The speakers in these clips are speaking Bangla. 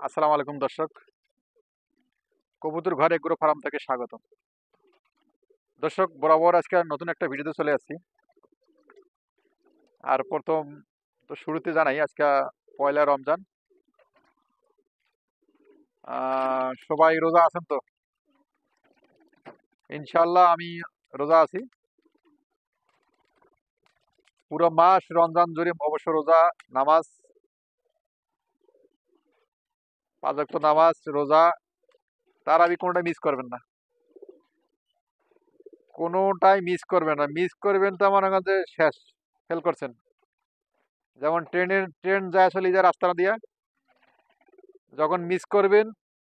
আসসালামু আলাইকুম দর্শক। কবুতর ঘর এগ্রো ফার্ম থেকে স্বাগত। দর্শক, বরাবর আজকে আর নতুন একটা ভিডিওতে চলে আসছি। আর প্রথম তো শুরুতে জানাই আজকে পয়লা রমজান। সবাই রোজা আছেন তো? ইনশাল্লাহ আমি রোজা আছি। পুরো মাস রমজান জুড়ে অবশ্য রোজা, নামাজ, 5 ওয়াক্ত নামাজ, রোজা, তারাবি কোনোটাই মিস করবেন না। কোনোটাই মিস করবেন না। মিস করবেন তো আমার কাছে শেষ, ফেল করছেন। যেমন ট্রেন যায় আসলে এই যে রাস্তা দিয়ে, যখন মিস করবেন,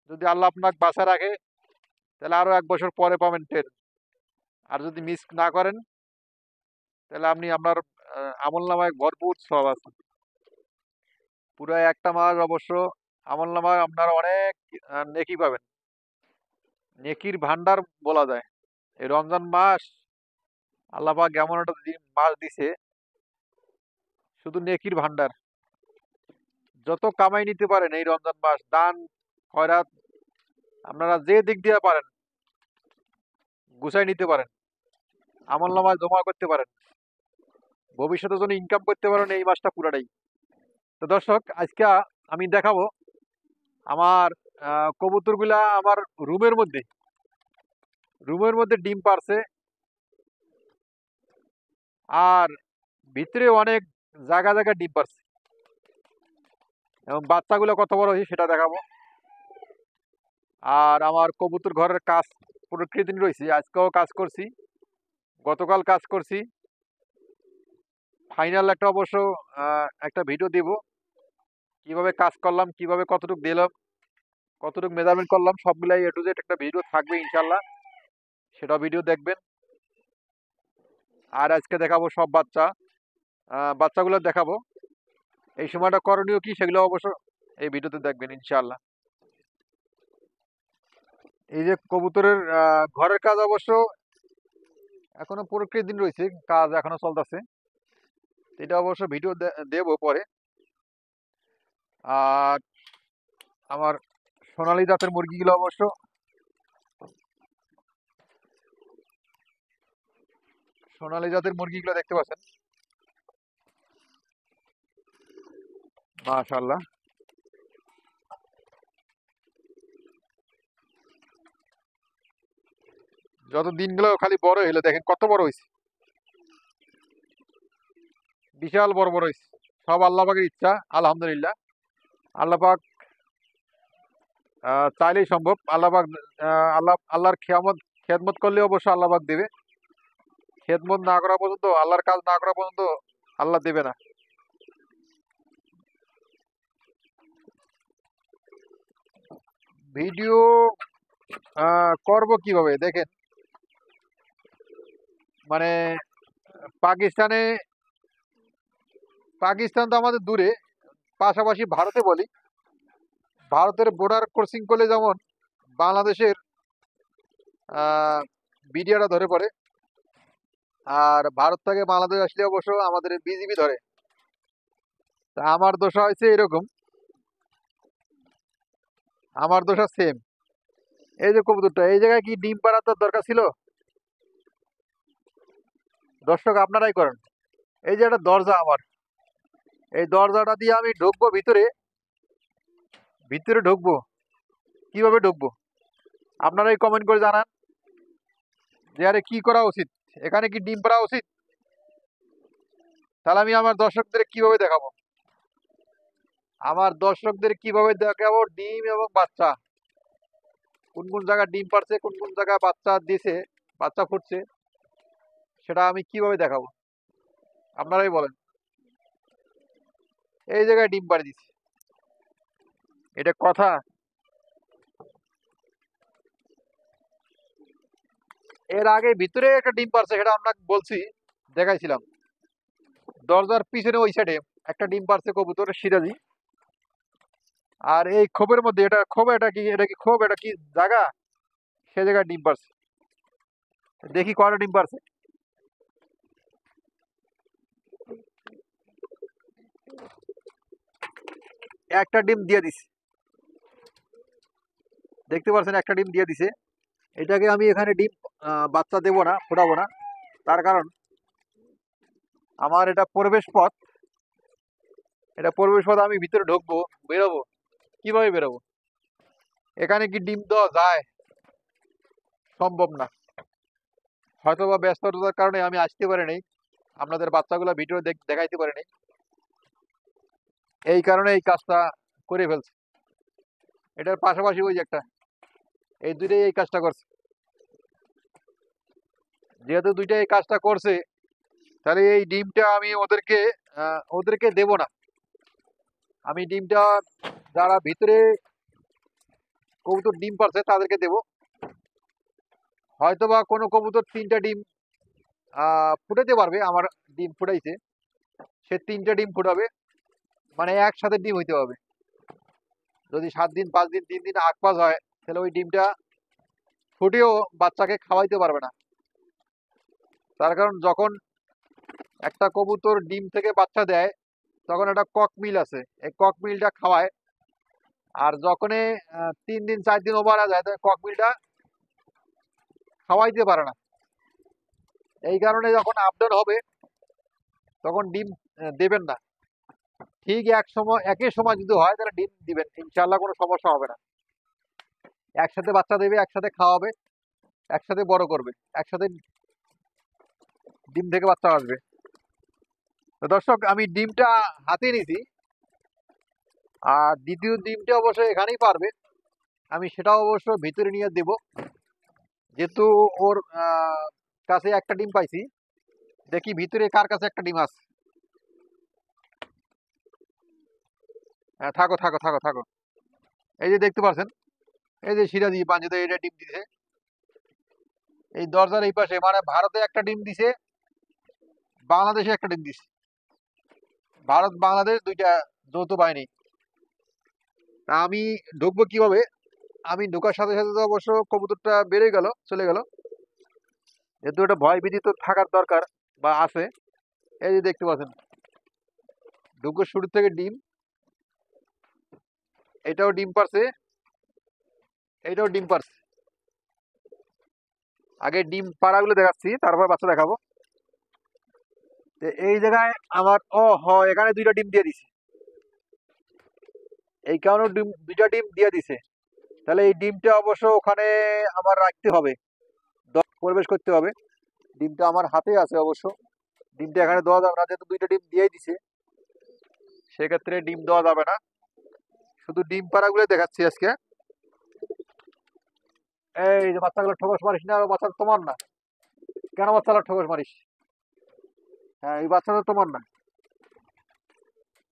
যদি আল্লাহ আপনাকে বাঁচা রাখে, তাহলে আরো 1 বছর পরে পাবেন ট্রেন। আর যদি মিস না করেন, তাহলে আপনি আপনার আমল নামায় ভরপুর সব আছে। পুরো একটা মাস অবশ্য আমল নামায় আপনার অনেক নেকি পাবেন। নেকির ভান্ডার বলা যায়। এই রমজান মাস আল্লাহ পাক এমন একটা মাস দিছে, শুধু নেকির ভান্ডার। যত কামাই নিতে পারেন এই রমজান মাস, দান খয়রাত আপনারা যে দিক দিয়ে পারেন গুছাই নিতে পারেন, আমল নামায় জমা করতে পারেন, ভবিষ্যতের জন্য ইনকাম করতে পারেন এই মাসটা পুরাটাই। তো দর্শক, আজকে আমি দেখাবো আমার কবুতরগুলা আমার রুমের মধ্যে ডিম পারছে। আর ভিতরে অনেক জায়গা জায়গা ডিম পারছে, এবং বাচ্চাগুলো কত বড় হয়েছে সেটা দেখাবো। আর আমার কবুতর ঘরের কাজ প্রকৃতিন রয়েছে, আজকেও কাজ করছি, গতকাল কাজ করছি। ফাইনাল একটা অবশ্য একটা ভিডিও দিব, কিভাবে কাজ করলাম, কিভাবে কতটুকু দিলাম, কতটুকু মেজারমেন্ট করলাম, সবগুলাই এ টু জেড একটা ভিডিও থাকবে ইনশাল্লাহ, সেটা ভিডিও দেখবেন। আর আজকে দেখাবো সব বাচ্চাগুলো দেখাবো। এই সময়টা করণীয় কি সেগুলো অবশ্য এই ভিডিওতে দেখবেন ইনশাআল্লাহ। এই যে কবুতরের ঘরের কাজ অবশ্য এখনো প্রক্রিয়ার দিন রয়েছে, কাজ এখনো চলতেছে, এটা অবশ্য ভিডিও দেবো পরে। আর আমার সোনালী জাতের মুরগিগুলো অবশ্য, দেখতে পাচ্ছেন, মাশাআল্লাহ। যত দিনগুলো খালি বড় হইলো, দেখেন কত বড় হয়েছে, বিশাল বড় বড় হয়েছে। সব আল্লাহ পাকের ইচ্ছা, আলহামদুলিল্লাহ। আল্লাহ পাক চাইলেই সম্ভব। আল্লাহ পাক আল্লাহর খেদমত করলে অবশ্য আল্লাহ পাক দেবে। খেদমত না করা পর্যন্ত, আল্লাহর কাজ না করা পর্যন্ত আল্লাহ দেবে না। ভিডিও করব কিভাবে দেখেন, মানে পাকিস্তানে, পাকিস্তান তো আমাদের দূরে, পাশাপাশি ভারতে বলি, ভারতের বর্ডার ক্রসিং করলে যেমন বাংলাদেশের বিডিআরটা ধরে পড়ে, আর ভারত থেকে বাংলাদেশ আসলে অবশ্য আমাদের বিজিবি ধরে। তা আমার দোষা হয়েছে এরকম, আমার দোষা সেম। এই যে কবুতরটা এই জায়গায় কি ডিম পাড়ার তো দরকার ছিল? দর্শক আপনারাই করেন। এই যে একটা দরজা আমার, এই দরজাটা দিয়ে আমি ঢুকবো ভিতরে, ঢুকবো কিভাবে ঢুকবো? আপনারাই কমেন্ট করে জানান যে আরে কি করা উচিত, এখানে কি ডিম পাড়া উচিত? তাহলে আমি আমার দর্শকদের কিভাবে দেখাবো, ডিম এবং বাচ্চা, কোন কোন জায়গায় ডিম পারছে, কোন কোন জায়গায় বাচ্চা দিছে, বাচ্চা ফুটছে, সেটা আমি কিভাবে দেখাবো? আপনারাই বলেন। এই জায়গায় ডিম পাড়ে দিচ্ছে, এটা কথা? এর আগে ভিতরে একটা ডিম পারছে, সেটা আপনাকে বলছি, দেখাইছিলাম। দরজার পিছনে ওই সাইডে একটা ডিম পারছে কবুতরের, সিরাজি। আর এই খোপের মধ্যে, এটা খোপ, এটা কি খোপ, এটা কি জায়গা, সে জায়গায় ডিম পারছে। দেখি কয়টা ডিম পারছে। একটা ডিম দিয়ে দিছি, দেখতে পাচ্ছেন একটা ডিম দিয়ে দিছে। এটাকে আমি এখানে ডিম বাচ্চা দেবো না, ফোটাবো না। তার কারণ আমার এটা প্রবেশ পথ। এটা প্রবেশ পথ, আমি ভিতরে ঢুকবো, বেরোবো কিভাবে বেরোবো? এখানে কি ডিম দেওয়া যায়? সম্ভব না। হয়তো বা ব্যস্ততার কারণে আমি আসতে পারি নাই, আপনাদের বাচ্চাগুলো ভিডিও দেখাইতে পারি নাই, এই কারণে এই কাজটা করে ফেলছে। এটার পাশাপাশি ওই যে একটা, এই দুইটাই এই কাজটা করছে। যেহেতু দুইটাই এই কাজটা করছে, তাহলে এই ডিমটা আমি ওদেরকে দেব না। আমি ডিমটা যারা ভিতরে কবুতর ডিম পারছে তাদেরকে দেব। হয়তো বা কোনো কবুতর 3টা ডিম ফুটাতে পারবে, আমার ডিম ফুটাইছে, সে 3টা ডিম ফুটাবে, মানে একসাথে ডিম হইতে হবে। যদি 7 দিন 5 দিন 3 দিন আগ পাস হয়, তাহলে ওই ডিমটা ফুটেও বাচ্চাকে খাওয়াইতে পারবে না। তার কারণ যখন একটা কবুতর ডিম থেকে বাচ্চা দেয়, তখন একটা কক মিল আছে, এই কক মিলটা খাওয়ায়। আর যখনই 3 দিন 4 দিন ওভার যায়, তখন কক মিলটা খাওয়াইতে পারে না। এই কারণে যখন আপডাউন হবে, তখন ডিম দেবেন না। ঠিক একই সময় যদি হয়, তাহলে ডিম দিবেন, ইনশাল্লাহ কোনো সমস্যা হবে না। একসাথে বাচ্চা দেবে, একসাথে খাওয়াবে, একসাথে বড় করবে, একসাথে ডিম থেকে বাচ্চা আসবে। তো দর্শক, আমি ডিমটা হাতে নিছি, আর দ্বিতীয় ডিমটা অবশ্য এখানেই পারবে, আমি সেটাও অবশ্য ভিতরে নিয়ে দেব। যেহেতু ওর কাছে একটা ডিম পাইছি, দেখি ভিতরে কার কাছে একটা ডিম আছে। হ্যাঁ, থাকো থাকো থাকো থাকো। এই যে দেখতে পাচ্ছেন, এই যে সিরাজি পাঞ্জিতে এটা ডিম দিছে, এই দরজার এই পাশে, মানে ভারতে একটা ডিম দিছে, বাংলাদেশে একটা ডিম দিছে। ভারত বাংলাদেশ দুইটা যৌথ বাহিনী। তা আমি ঢুকবো কিভাবে? আমি ঢোকার সাথে সাথে তো অবশ্য কবুতরটা বেড়ে গেল, চলে গেল। যেহেতু এটা ভয় ভীতি তো থাকার দরকার বা আছে। এই যে দেখতে পাচ্ছেন, ঢুকো শুরু থেকে ডিম, এটাও ডিম পারছে, এটাও ডিম পারছে। আগে ডিম পাড়াগুলো দেখাচ্ছি, তারপর বাচ্চা দেখাবো। এই জায়গায় আমার এখানে 2টা ডিম দিয়ে দিছে, এই কারণে ডিম 2টা ডিম দিয়ে দিছে। তাহলে এই ডিমটা অবশ্য ওখানে আমার রাখতে হবে, প্রবেশ করতে হবে। ডিমটা আমার হাতে আছে অবশ্য, ডিমটা এখানে দেওয়া যাবে না, যেহেতু 2টা ডিম দিয়েই দিছে, সেক্ষেত্রে ডিম দেওয়া যাবে না। শুধু ডিম পাড়াগুলো দেখাচ্ছি আজকে। এই যে বাচ্চাগুলো ঠোকস মারিস না, বাচ্চা তোমার না। কেন বাচ্চাগুলো ঠোকস মারিস? হ্যাঁ, এই বাচ্চাটা তোমার না।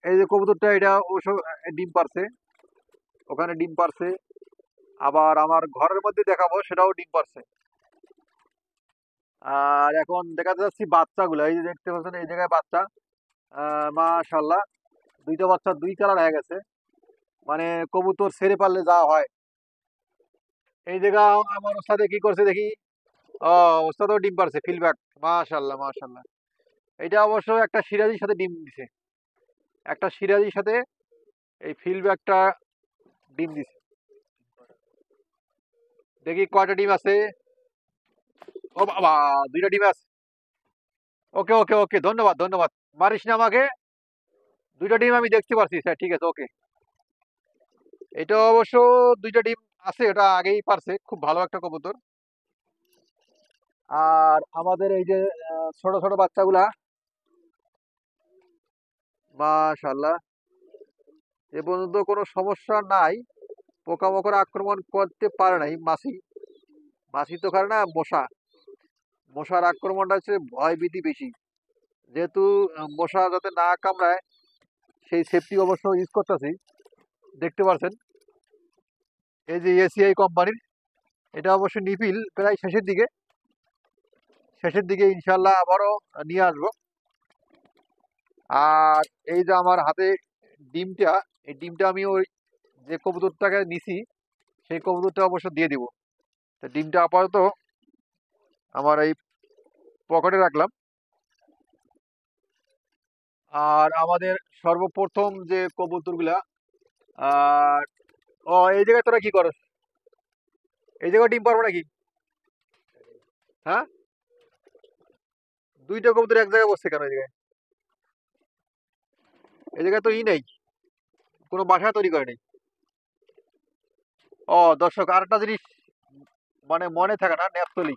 এই যে কবুতরটা, এটা অবশ্য ডিম পারছে, ওখানে ডিম পারছে। আবার আমার ঘরের মধ্যে দেখাবো, সেটাও ডিম পারছে। আর এখন দেখাতে যাচ্ছি বাচ্চাগুলো, এই যে দেখতে পাচ্ছেন, এই জায়গায় বাচ্চা, মাশাল্লাহ, 2টা বাচ্চা 2 কালার হয়ে গেছে, মানে কবুতর ছেড়ে পারলে যা হয়। এই জায়গা আমার ওস্তাদে কি করছে দেখি, ওস্তাদও ডিম পারছে, ফিল্ডব্যাক, মাশাল্লাহ মাশাল্লাহ। এটা অবশ্য একটা সিরাজির সাথে ডিম দিছে, একটা সিরাজির সাথে এই ফিল্ডব্যাকটা ডিম দিছে। দেখি কয়টা ডিম আছে। ও বাবা, 2টা ডিম আছে। ওকে ওকে ওকে, ধন্যবাদ ধন্যবাদ। মারিস না আমাকে, 2টা ডিম আমি দেখতে পাচ্ছি স্যার, ঠিক আছে ওকে। এটা অবশ্য 2টা ডিম আছে, এটা আগেই পারছে, খুব ভালো একটা কবুতর। আর আমাদের এই যে ছোট ছোট বাচ্চাগুলা, মাশাল্লাহ, এ পর্যন্ত কোনো সমস্যা নাই, পোকামাকড় আক্রমণ করতে পারে নাই। মাছি, মাছি তো খায় না, মশা, মশার আক্রমণটা হচ্ছে ভয় ভীতি বেশি। যেহেতু মশা যাতে না কামড়ায়, সেই সেফটি অবশ্য ইউজ করতেছি। দেখতে পাচ্ছেন, এই যে এসিআই কোম্পানির, এটা অবশ্য নিপিল প্রায় শেষের দিকে, শেষের দিকে ইনশাল্লাহ আবারও নিয়ে আসবো। আর এই যে আমার হাতে ডিমটা, এই ডিমটা আমি ওই যে কবুতরটাকে নিছি, সেই কবুতরটা অবশ্য দিয়ে দিব। তো ডিমটা আপাতত আমার এই পকেটে রাখলাম। আর আমাদের সর্বপ্রথম যে কবুতরগুলা, আর এই জায়গায় তোরা কি করস? এই জায়গায় ডিম পারবো নাকি? হ্যাঁ, দুইটা কবুতর এক জায়গায় বসছে কেন এই জায়গায়? এই জায়গায় তো নেই, কোনো বাসা তৈরি করে নেই। ও দর্শক, আরেকটা জিনিস মানে মনে থাকে না, নেপতলি।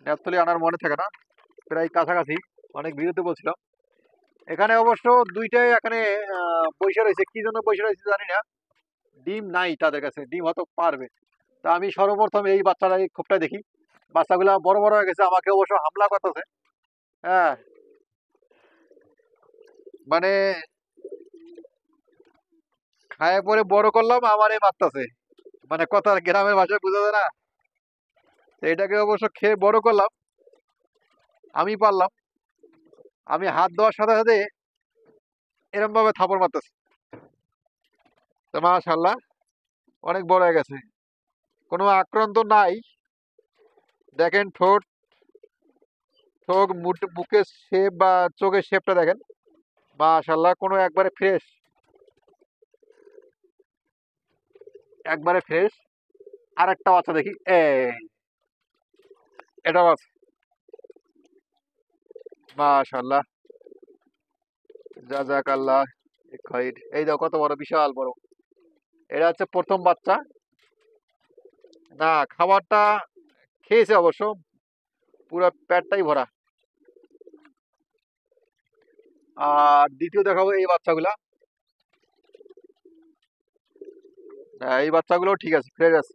নেপতলি আনার মনে থাকে না, প্রায় কাছাকাছি, অনেক ভিডিওতে বলছিলাম। এখানে অবশ্য দুইটাই এখানে বসে রয়েছে, কি জন্য বসে রয়েছে জানি না। ডিম নাই তাদের কাছে, ডিম হয়তো পারবে। তা আমি সর্বপ্রথম এই বাচ্চাটা, এই খোপটা দেখি। বাচ্চাগুলা বড় বড় হয়ে গেছে, আমাকে অবশ্য হামলা করতেছে। হ্যাঁ, মানে খায় পরে বড় করলাম, আমারে মারতাছে। মানে কথা গ্রামের ভাষায় বোঝা যায় না। তো এটাকে অবশ্য খেয়ে বড় করলাম, আমি পারলাম। আমি হাত দেওয়ার সাথে সাথে এরকম ভাবে থাপড় মারতেছে। তো মাশাআল্লাহ, অনেক বড় হয়ে গেছে, কোনো আক্রান্ত নাই। দেখেন ঠোঁট, চোখ, মুখের শেপ বা চোখের শেপটা দেখেন, মাশাআল্লাহ, কোনো একবারে ফ্রেশ, একবারে ফ্রেশ। আর একটা বাচ্চা দেখি, এটা বাচ্চা, মাশাআল্লাহ, জাযাকাল্লাহ খাইর। এই দেখো কত বড়, বিশাল বড়। এটা হচ্ছে প্রথম বাচ্চা। না, খাবারটা খেয়েছে অবশ্য, পুরো পেটটাই ভরা। আর দ্বিতীয় দেখাবো এই বাচ্চাগুলা। এই বাচ্চাগুলো ঠিক আছে, ফ্রেশ আছে।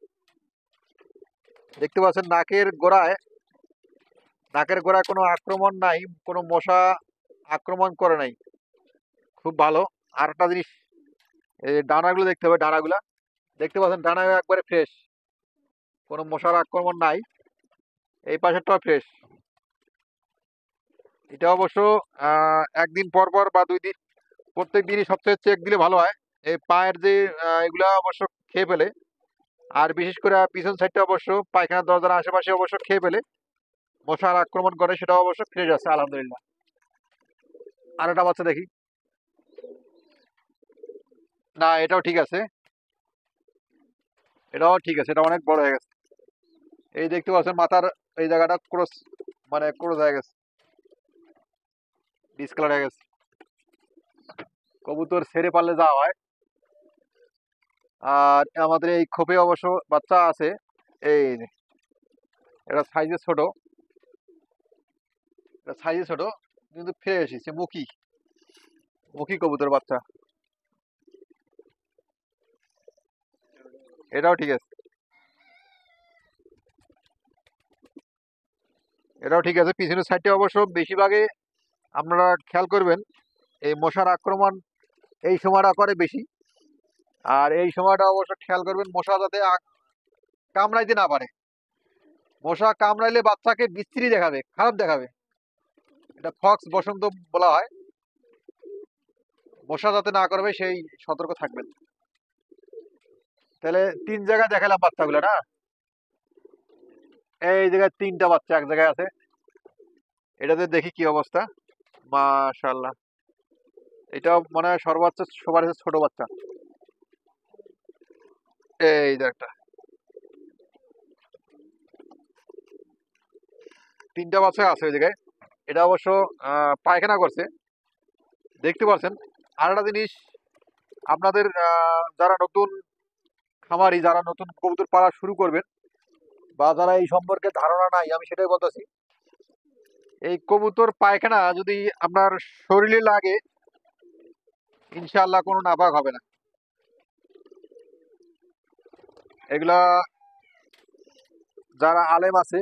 দেখতে পাচ্ছেন নাকের গোড়ায় কোনো আক্রমণ নাই, কোনো মশা আক্রমণ করে নাই, খুব ভালো। আর একটা জিনিস, এই ডানাগুলো দেখতে হবে, ডানাগুলা দেখতে পাচ্ছেন, ডানা একবারে ফ্রেশ, কোনো মশার আক্রমণ নাই। এই পাশেরটাও ফ্রেশ। এটা অবশ্য একদিন পর পর বা 2 দিন, প্রত্যেক দিনই সবচেয়ে চেক দিলে ভালো হয়। এই পায়ের যে এগুলা অবশ্য খেয়ে ফেলে। আর বিশেষ করে পিছন সাইডটা অবশ্য, পায়খানার দরজার আশেপাশে অবশ্য খেয়ে ফেলে, মশার আক্রমণ করে, সেটা অবশ্য ফ্রেশ আছে আলহামদুলিল্লাহ। আর একটা বাচ্চা দেখি। না, এটাও ঠিক আছে, এটাও ঠিক আছে, এটা অনেক বড় হয়ে গেছে। এই দেখতে পাচ্ছেন মাথার এই জায়গাটা ক্রস, মানে ক্রস হয়ে গেছে, ডিসকালার হয়ে গেছে। কবুতর ছেড়ে পারলে যা হয়। আর আমাদের এই খোপে অবশ্য বাচ্চা আছে। এই যে, এটা সাইজে ছোট, এটা সাইজে ছোট, কিন্তু ফ্রেশ এসেছে, মুখী, মুখী কবুতর বাচ্চা। এটাও ঠিক আছে, এটাও ঠিক আছে। পিছনের সাইডটা অবশ্য বেশিরভাগে আপনারা খেয়াল করবেন, এই মশার আক্রমণ এই সময়টা করে বেশি। আর এই সময়টা অবশ্য খেয়াল করবেন, মশা যাতে কামড়াইতে না পারে। মশা কামড়াইলে বাচ্চাকে বিশ্রী দেখাবে, খারাপ দেখাবে, এটা ফক্স বসন্ত বলা হয়। মশা যাতে না করবে সেই সতর্ক থাকবেন। তাহলে 3 জায়গায় দেখালাম বাচ্চাগুলো না। এই জায়গায় 3টা বাচ্চা এক জায়গায় আছে। এটাতে দেখি কি অবস্থা। মাশাআল্লাহ, এটা মনে হয় সর্বোচ্চ সবার কাছে ছোট বাচ্চা। এই যে একটা, 3টা বাচ্চা আছে ওই জায়গায়। এটা অবশ্য পায়খানা করছে, দেখতে পাচ্ছেন। আর একটা জিনিস, আপনাদের যারা নতুন খামারি, যারা নতুন কবুতর পালা শুরু করবেন, বা যারা এই সম্পর্কে ধারণা নাই, আমি সেটাই বলতেছি। এই কবুতর পায়খানা যদি আপনার শরীরে লাগে, ইনশাআল্লাহ কোনো নাপাক হবে না। এগুলা যারা আলেম আছে,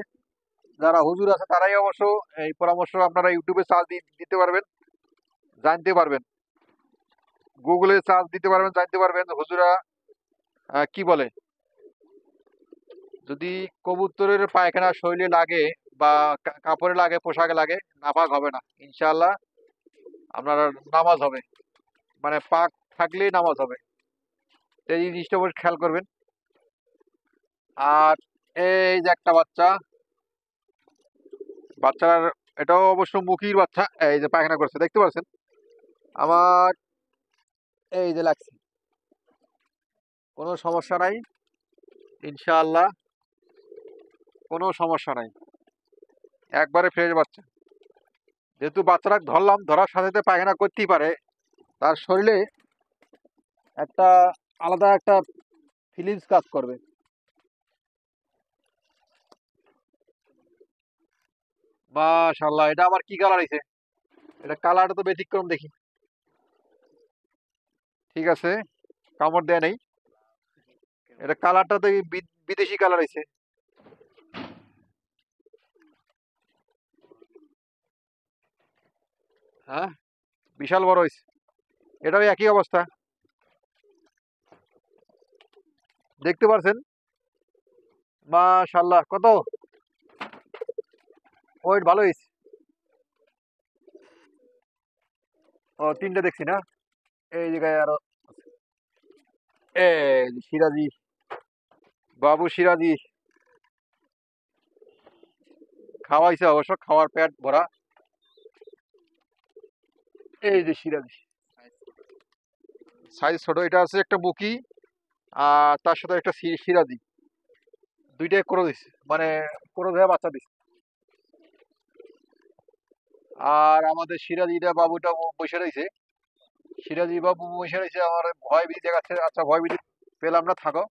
যারা হুজুর আছে, তারাই অবশ্য এই পরামর্শ আপনারা ইউটিউবে সার্চ দিতে পারবেন, জানতে পারবেন। গুগলে সার্চ দিতে পারবেন, জানতে পারবেন হুজুরা কি বলে। যদি কবুতরের পায়খানা শরীরে লাগে বা কাপড়ে লাগে, পোশাকে লাগে, নাপাক হবে না ইনশাআল্লাহ। আপনার নামাজ হবে, মানে পাক থাকলেই নামাজ হবে। তো এই জিনিসটা অবশ্যই খেয়াল করবেন। আর এই যে একটা বাচ্চা, বাচ্চার এটাও অবশ্য মুখির বাচ্চা। এই যে পায়খানা করছে, দেখতে পাচ্ছেন আমার, এই যে লাগছে, কোনো সমস্যা নাই ইনশাআল্লাহ। কোনো সমস্যা নাই, একবারে ফ্রেশ বাচ্চা। যেহেতু বাচ্চারা ধরলাম, ধরার সাথে সাথে পায়খানা করতেই পারে, তার শরীরে একটা আলাদা একটা ফিলিংস কাজ করবে। মাশাআল্লাহ, এটা আবার কি কালার হয়েছে? এটা কালারটা তো ব্যতিক্রম দেখি। ঠিক আছে, কামড় দেয় নেই। এটা কালারটা তো বিদেশি কালার হয়েছে। হ্যাঁ, বিশাল বড় হয়েছে। এটাও একই অবস্থা, দেখতে পারছেন। মাশাআল্লাহ, কত ওয়েট ভালো হয়েছে। ও, তিনটে দেখছি না, এই জায়গায় আরো। এই যে সিরাজি, বাবু সিরাজি খাওয়াইছে অবশ্য, খাওয়ার পেট ভরা। এই যে সিরাজি, সাইজ ছোট। এটা আছে একটা বুকি, আর তার সাথে একটা সিরাজি, দুইটাই করে দিছে, মানে করে দেওয়া বাচ্চা দিছে। আর আমাদের সিরাজিটা বাবুটা বসে রয়েছে। সিরাজি বাবু বসে রয়েছে, আমার ভয় ভীতি দেখাচ্ছে। আচ্ছা, ভয় ভীতি পেলাম না, থাকো।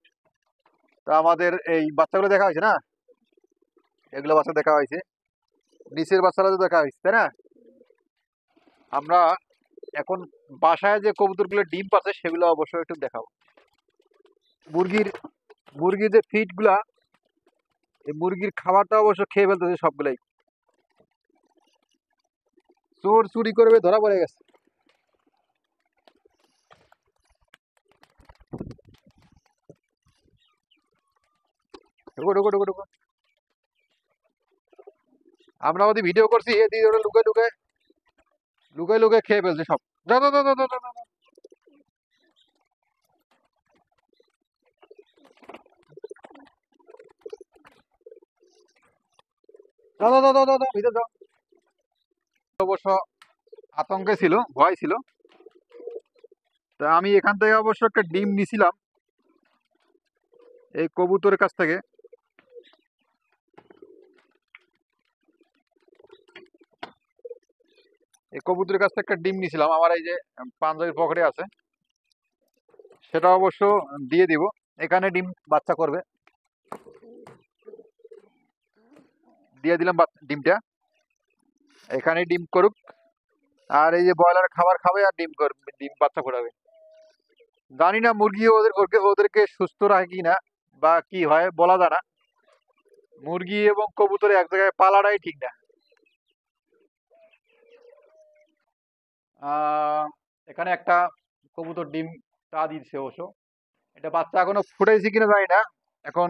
তা আমাদের এই বাচ্চাগুলো দেখা হয়েছে না, এগুলো বাচ্চা দেখা হয়েছে, নিচের বাচ্চারা তো দেখা হয়েছে, তাই না? আমরা এখন বাসায় যে কবুতরগুলো ডিম পাচ্ছে সেগুলো অবশ্যই একটু দেখাবো। মুরগির মুরগির যে ফিড গুলা, এই মুরগির খাবারটা অবশ্য খেয়ে ফেলতেছে সবগুলাই। চোর চুরি করবে ধরা পড়ে গেছে। ঢুকো ঢুকো ঢুকো ঢুকো। আমরা ওদের ভিডিও করছি, এদিকে ওরা লুকায় লুকায় লুকায় লুকায় খেয়ে ফেলছে সব। দাও দাও দাও দাও দাও দাও দাও দাও দাও দাও দাও দাও, ভিতরে দাও। অবশ্য আতঙ্কে ছিল, ভয় ছিল। তা আমি এখান থেকে অবশ্য একটা ডিম নিছিলাম এই কবুতরের কাছ থেকে। এই কবুতরের কাছ থেকে একটা ডিম নিছিলাম, আমার এই যে পাঞ্জাবির পকেটে আছে। সেটা অবশ্য দিয়ে দিব, এখানে ডিম বাচ্চা করবে। দিয়ে দিলাম ডিমটা, এখানে ডিম করুক। আর এই যে ব্রয়লার খাবার খাবে আর ডিম করবে, ডিম বাচ্চা ফোটাবে। জানি না মুরগি ওদেরকে সুস্থ রাখে কি না, বা কি হয় বলা যায় না। মুরগি এবং কবুতর এক জায়গায় পালাটাই ঠিক না। এখানে একটা কবুতর ডিম তা দিচ্ছে অবশ্য। এটা বাচ্চা এখনো ফুটাইছে কিনা জানি না। এখন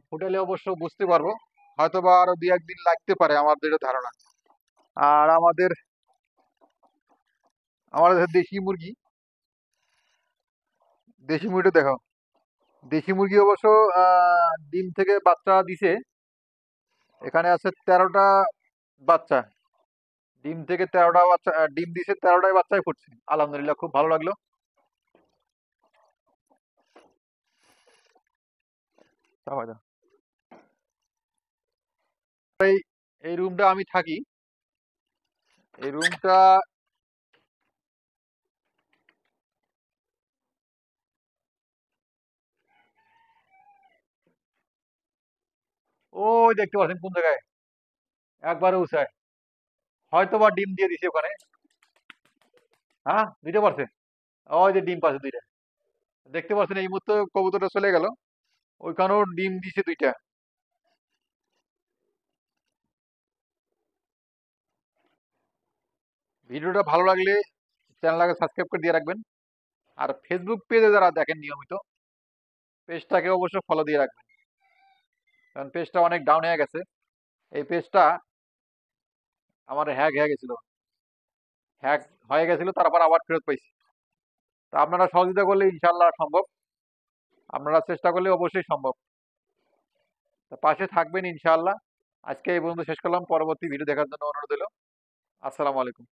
ফুটালে অবশ্য বুঝতে পারবো, হয়তো বা আরো 2-1 দিন লাগতে পারে, আমার যেটা ধারণা। আর আমাদের দেশি মুরগি, দেশি মুরগিটা দেখো। দেশি মুরগি অবশ্য ডিম থেকে বাচ্চা দিছে। এখানে আছে 13টা বাচ্চা। ডিম থেকে 13টা বাচ্চা, ডিম দিছে, 13টাই বাচ্চাই ফুটছে। আলহামদুলিল্লাহ, খুব ভালো লাগলো। দাও, দাও। এই এই রুমটা আমি থাকি, এই রুমটা। ওই দেখতে পাচ্ছেন কোন জায়গায়, একবারে উঁচায়। হয়তো বা ডিম দিয়ে দিছে ওখানে। হ্যাঁ, দিতে পারছে। ওই যে ডিম পাচ্ছে দুইটা, দেখতে পাচ্ছেন। এই মুহূর্তে কবুতরটা চলে গেল, ওইখানেও ডিম দিছে 2টা। ভিডিওটা ভালো লাগলে চ্যানেলটাকে সাবস্ক্রাইব করে দিয়ে রাখবেন। আর ফেসবুক পেজে যারা দেখেন নিয়মিত, পেজটাকে অবশ্যই ফলো দিয়ে রাখবেন, কারণ পেজটা অনেক ডাউন হয়ে গেছে। এই পেজটা আমার হ্যাক হয়ে গেছিল, হ্যাক হয়ে গেছিল, তারপর আবার ফেরত পাইছি। তা আপনারা সহযোগিতা করলে ইনশাল্লাহ সম্ভব, আপনারা চেষ্টা করলে অবশ্যই সম্ভব। তা পাশে থাকবেন ইনশাআল্লাহ। আজকে এই পর্যন্ত শেষ করলাম, পরবর্তী ভিডিও দেখার জন্য অনুরোধ হলো। আসসালামু আলাইকুম।